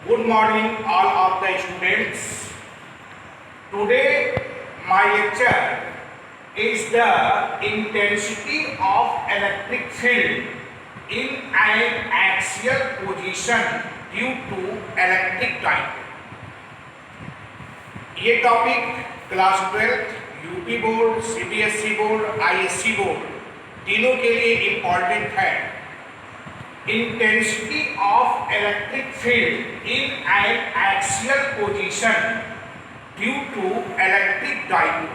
Good morning, all of the students. Today, my lecture is the intensity of electric field in an axial position due to electric dipole. ये topic class 12 UP board, CBSE board, ISC board तीनों के लिए important है। Intensity of electric field in an axial position due to electric dipole,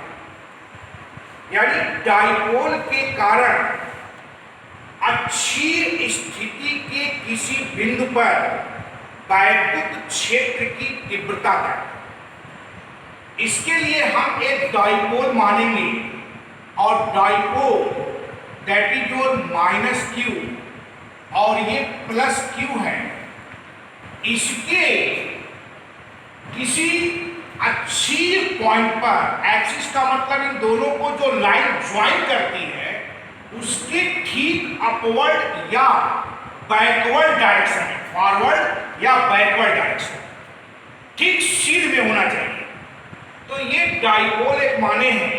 यानी dipole के कारण अच्छी स्थिति के किसी बिंदु पर वैद्युत क्षेत्र की तीव्रता का, इसके लिए हम एक डाइपोल मानेंगे और dipole that is your minus Q और ये प्लस क्यू है। इसके किसी अच्छी पॉइंट पर, एक्सिस का मतलब इन दोनों को जो लाइन ज्वाइन करती है उसके ठीक अपवर्ड या बैकवर्ड डायरेक्शन में, फॉरवर्ड या बैकवर्ड डायरेक्शन ठीक सिर में होना चाहिए। तो ये डाइपोल एक माने हैं।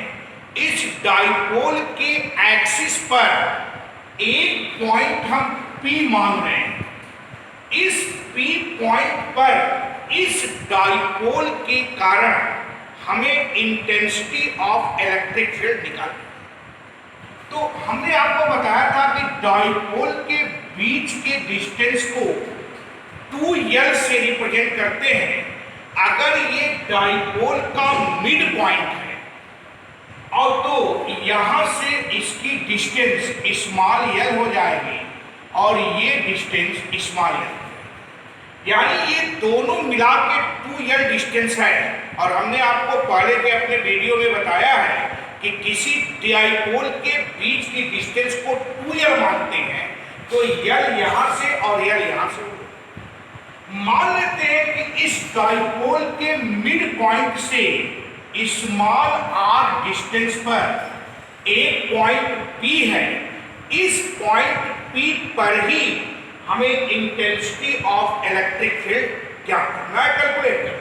इस डाइपोल के एक्सिस पर एक पॉइंट हम P मान रहे हैं। इस P पॉइंट पर इस डाइपोल के कारण हमें इंटेंसिटी ऑफ इलेक्ट्रिक फील्ड निकालनी। तो हमने आपको बताया था कि डाइपोल के बीच के डिस्टेंस को 2L से रिप्रेजेंट करते हैं। अगर ये डाइपोल का मिड पॉइंट है और तो यहां से इसकी डिस्टेंस स्मॉल l हो जाएगी और ये डिस्टेंस स्मॉल l, यानी ये दोनों मिला के 2L डिस्टेंस है। और हमने आपको पहले के अपने वीडियो में बताया है कि किसी डाइपोल के बीच की डिस्टेंस को 2L मानते हैं तो L यहां से और L यहां से। मान लेते हैं कि इस डाइपोल के मिड पॉइंट से स्मॉल r डिस्टेंस पर एक पॉइंट P है। इस पॉइंट P पर ही हमें इंटेंसिटी ऑफ इलेक्ट्रिक फील्ड क्या करना है, कैलकुलेट करना।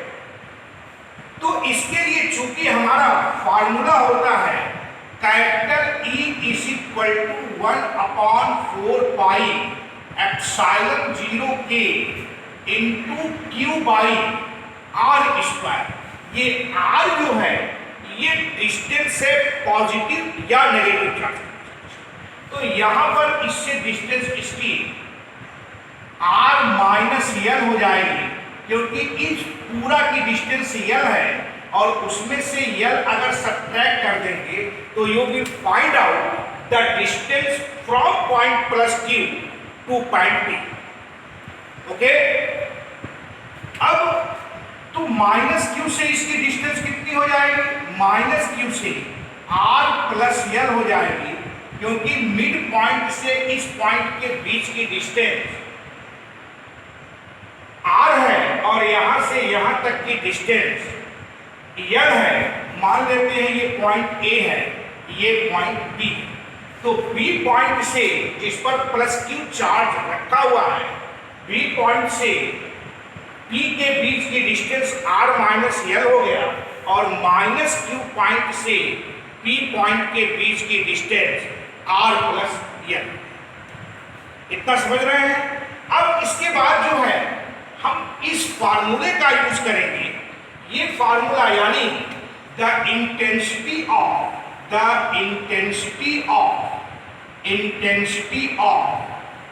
तो इसके लिए चूंकि हमारा फार्मूला होता है capital E is equal to 1/4 pi epsilon 0K into Q by R square. ये R जो है ये डिस्टेंस से पॉजिटिव या नेगेटिव चार्ज, तो यहां पर इससे डिस्टेंस इसकी R माइनस L हो जाएगी, क्योंकि इस पूरा की डिस्टेंस L है और उसमें से L अगर सब्ट्रैक्ट कर देंगे तो you will find out the distance from point plus Q to point P। Okay, अब तो माइनस Q से इसकी डिस्टेंस कितनी हो जाएगी, माइनस Q से R प्लस L हो जाएगी, क्योंकि मिड पॉइंट से इस पॉइंट के बीच की डिस्टेंस R है और यहां से यहां तक की डिस्टेंस L है। मान लेते हैं ये पॉइंट A है, ये पॉइंट B। तो B पॉइंट से जिस पर प्लस Q चार्ज रखा हुआ है, B पॉइंट से P के बीच की डिस्टेंस R माइनस L हो गया और माइनस Q पॉइंट से P पॉइंट के बीच की डिस्टेंस R प्लस L। इतना समझ रहे हैं। अब इसके बाद जो है हम इस फार्मूले का यूज करेंगे। ये फार्मूला यानी the intensity of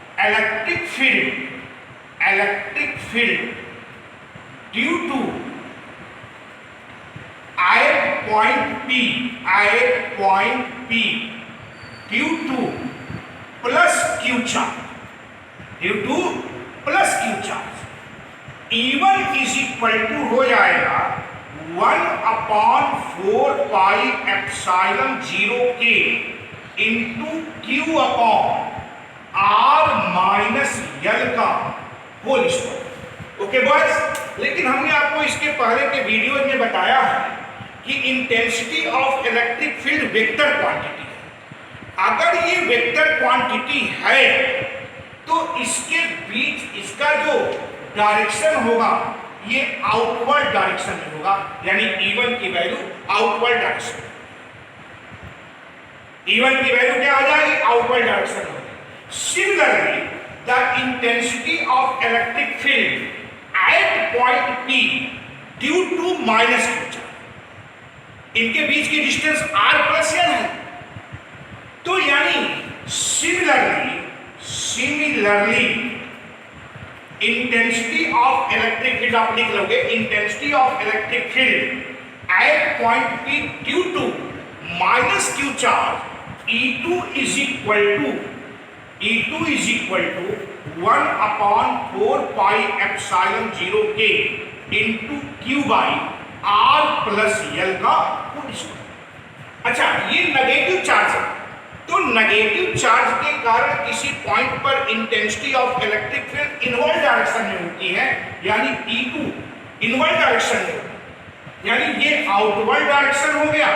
electric field due to point P due to plus Q charge, E1 is equal to हो जाएगा 1/4 pi epsilon 0K into Q upon R minus L का होल स्क्वायर। ओके बॉयज, लेकिन हमने आपको इसके पहले के video में बताया है कि intensity of electric field vector quantity है। अगर ये वेक्टर क्वांटिटी है तो इसके बीच इसका जो डायरेक्शन होगा ये आउटवर्ड डायरेक्शन में होगा, यानी E1 की वैल्यू आउटवर्ड डायरेक्शन, E1 की वैल्यू क्या आ जाएगी, आउटवर्ड डायरेक्शन होगी। Similarly the intensity of electric field at point P due to minus q charge, इनके बीच की डिस्टेंस r प्लस n है, तो यानी similarly intensity of electric field आप लिख लोगे, intensity of electric field at point P due to minus q charge E2 is equal to 1/4 pi epsilon 0 k into Q by R plus L का whole square. अच्छा, ये negative charge है, तो negative charge के कारण किसी point पर intensity of electric field inward direction में होती है, यानी E2 इनवर्ड डायरेक्शन में होती है, यानी ये आउटवर्ड डायरेक्शन हो गया,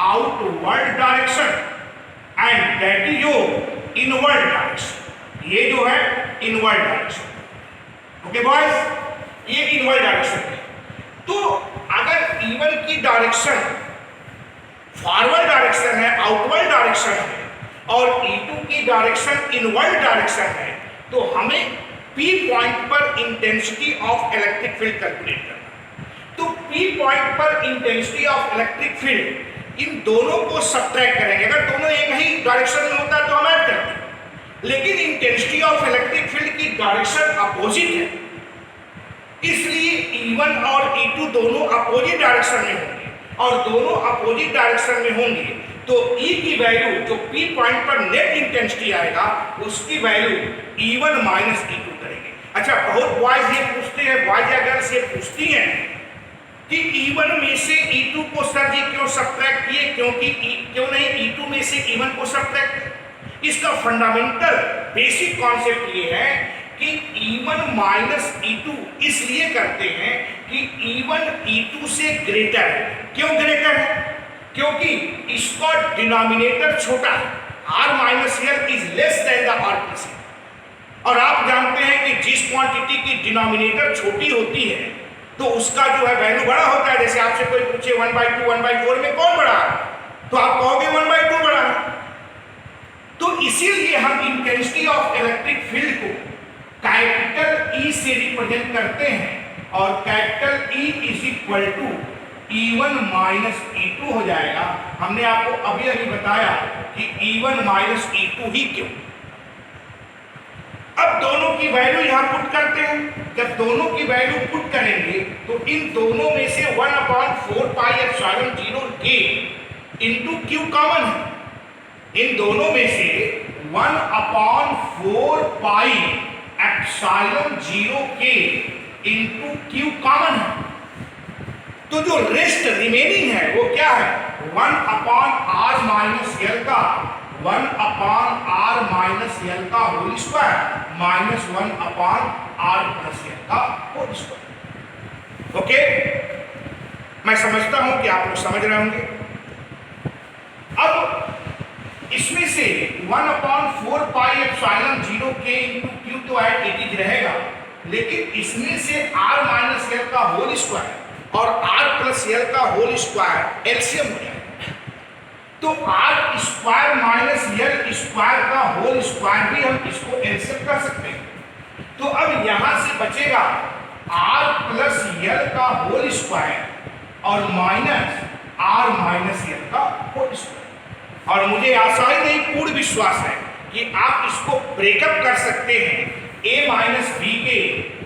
outward direction, and that is your inward direction, ये जो है इनवर्ड डायरेक्शन। ओके बॉयज, ये इनवर्ड डायरेक्शन है। तो अगर E1 की डायरेक्शन फॉरवर्ड डायरेक्शन है, आउटवर्ड डायरेक्शन है, और E2 की डायरेक्शन इनवर्ड डायरेक्शन है, तो हमें P पॉइंट पर intensity of electric field calculate करना। तो P पॉइंट पर इंटेंसिटी ऑफ इलेक्ट्रिक फील्ड, इन दोनों को सब्ट्रैक्ट करेंगे, अगर दोनों एक ही डायरेक्शन में होता है तो हम ऐड करते हैं, लेकिन इंटेंसिटी ऑफ इलेक्ट्रिक फील्ड की डायरेक्शन अपोजिट है, इसलिए E1 और E2 दोनों अपोजिट डायरेक्शन में होंगे, और दोनों अपोजिट डायरेक्शन में होंगे तो E की वैल्यू जो P पॉइंट पर नेट इंटेंसिटी आएगा उसकी वैल्यू E1 माइनस E2 करेंगे। अच्छा, बहुत बॉयज ये पूछते हैं, बॉयज या गर्ल्स ये पूछती हैं कि E1 में से E2 को सर जी क्यों सब्ट्रैक्ट किए, क्योंकि क्यों नहीं E2 में से E1 को सब्ट्रैक्ट। इसका फंडामेंटल बेसिक कॉन्सेप्ट ये है कि E1 माइनस E2 इसलिए करते हैं कि E1 E2 से ग्रेटर है। क्यों ग्रेटर है? क्योंकि इसका डिनोमिनेटर छोटा है, R minus L is less than the R plus L, और आप जानते हैं कि जिस क्वांटिटी की डिनोमिनेटर छोटी होती है तो उसका जो है वैल्यू बड़ा होता है। जैसे आपसे कोई पूछे 1/2 1/4 में कौन बड़ा है, तो आप कहोगे 1/2 बड़ा है। तो इसीलिए हम इंटेंसिटी ऑफ इलेक्ट्रिक फील्ड को कैपिटल E से रिप्रेजेंट करते हैं, और capital E is equal to E1 minus E2 हो जाएगा। हमने आपको अभी बताया कि E1 माइनस E2 ही क्यों। अब दोनों की वैल्यू यहां पुट करते हैं। जब दोनों की वैल्यू पुट करेंगे तो इन दोनों में से 1/4 pi epsilon 0 k into Q common है। इन दोनों में से 1/4 pi epsilon 0 k into Q common है। तो जो रेस्ट रिमेनिंग है वो क्या है, 1/r माइनस L का 1/r माइनस L का whole square minus 1/r plus L का होल स्क्वायर। ओके, मैं समझता हूं कि आप लोग समझ रहे होंगे। अब इसमें से 1/4 pi epsilon 0 k into Q तो एट इट इज रहेगा, लेकिन इसमें से r माइनस L का होल स्क्वायर और r प्लस L का होल स्क्वायर एलसीएम हो जाएगा। तो r square minus L square का होल स्क्वायर भी हम इसको एलसीएम कर सकते हैं। तो अब यहां से बचेगा r प्लस L का होल स्क्वायर और माइनस r माइनस L का होल स्क्वायर। और मुझे आशा ही नहीं, पूर्ण विश्वास है कि आप इसको ब्रेकअप कर सकते हैं a माइनस b के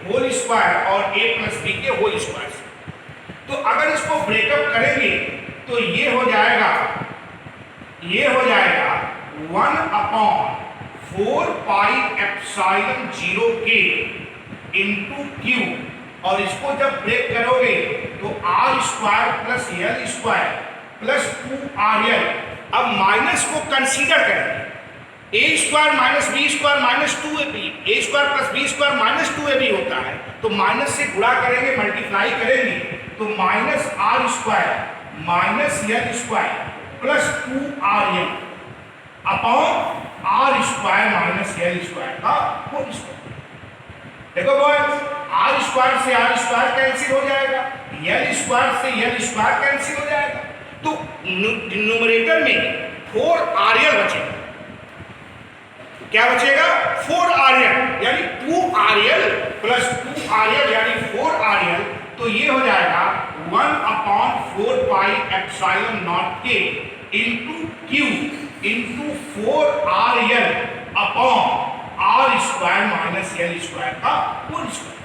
होल स्क्वायर और a प्लस b के होल स्क्वायर से। तो अगर इसको ब्रेकअप करेंगे तो ये हो जाएगा 1/4 pi epsilon 0 k into Q, और इसको जब ब्रेक करोगे तो r square plus L square plus 2RL। अब माइनस को कंसीडर करेंगे, a square minus b square minus 2ab, a square plus b square minus 2ab होता है, तो माइनस से गुणा करेंगे, मल्टीप्लाई करेंगे तो minus r square minus L square plus 2RL upon r square minus L square का होल स्क्वायर। देखो बॉयज, आर स्क्वायर से आर स्क्वायर कैंसिल हो जाएगा, एल स्क्वायर से एल स्क्वायर कैंसिल हो जाएगा। तो न्यूमरेटर में 4RL बचेगा। क्या बचेगा? 4RL, यानी 2RL प्लस 2RL यानी 4RL। तो ये हो जाएगा 1/4 पाई एप्सिलॉन नॉट के into Q into 4RL upon R square minus L square का होल स्क्वायर।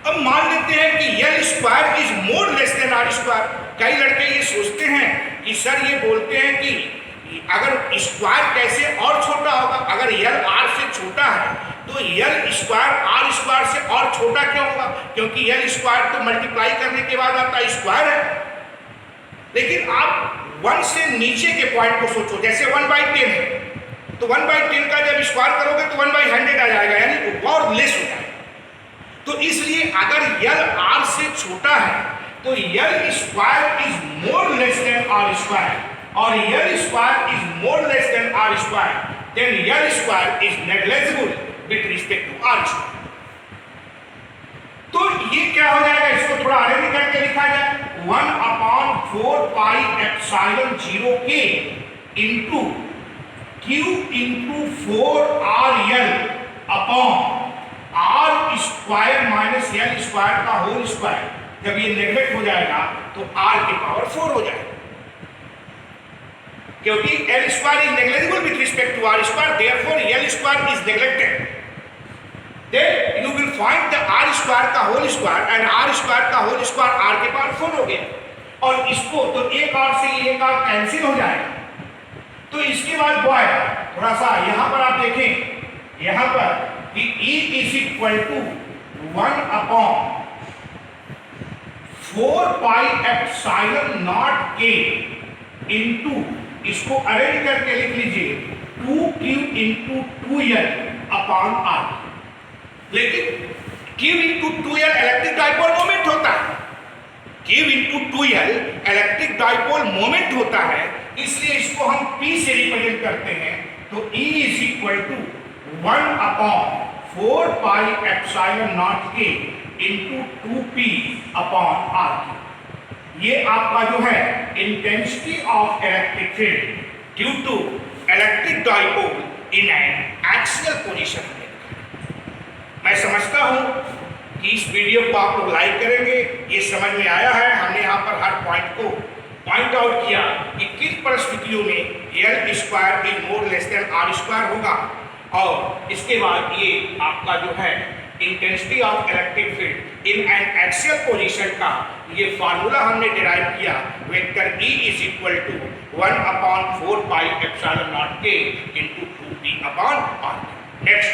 अब मान लेते हैं कि L square is more less than R square. कई लड़के ये सोचते हैं कि सर, ये बोलते हैं कि अगर स्क्वायर कैसे और छोटा होगा, अगर एल आर से छोटा है तो एल स्क्वायर आर स्क्वायर से और छोटा क्यों होगा? क्योंकि एल स्क्वायर तो मल्टीप्लाई करने के बाद आता स्क्वायर है। लेकिन आप 1 से नीचे के पॉइंट को सोचो, जैसे 1/10 है तो 1/10 का जब स्क्वायर करोगे तो 1/100 आ जाएगा, यानी और लेस हो जाएगा। तो इसलिए अगर एल आर से छोटा है तो L square is more less than R square, और L square is more less than R square, then L square is negligible with respect to R square. तो ये क्या हो जाएगा? इसको थोड़ा आगे करके लिखा जाए, 1/4 pi epsilon 0 K into Q into 4RL upon R square minus L square का होल स्क्वायर। जब ये नेग्लेक्ट हो जाएगा तो r की पावर 4 हो जाएगा, क्योंकि L square is negligible with respect to R square, therefore L square is neglected. Then you will find the R square का whole square, and R square का होल स्क्वायर r के power 4 हो गया। और इसको तो एक r से एक r कैंसिल हो जाएगा। तो इसके बाद बॉय थोड़ा सा यहां पर आप देखें, यहां पर कि E is equal to 1/4 pi epsilon not के इंटू, इसको अरेंज करके लिख लीजिए, 2Q into 2L upon R। लेकिन Q into 2L electric dipole moment होता है, Q into 2L electric dipole moment होता है, इसलिए इसको हम P से रिप्रेजेंट करते हैं। तो E is equal to 1/4 pi epsilon not के इंटू 2P अपॉन R। ये आपका जो है intensity of electric field due to electric dipole in an axial position. मैं समझता हूं कि इस वीडियो को आप लोग लाइक करेंगे, ये समझ में आया है। हमने यहाँ पर हर पॉइंट को पॉइंट आउट किया कि किस परिस्थितियों में L square is more less than R square होगा, और इसके बाद ये आपका जो है intensity of electric field in an axial position का ये फार्मूला हमने डिराइव किया। Vector E is equal to 1/4 pi epsilon not के into 2P upon R। Next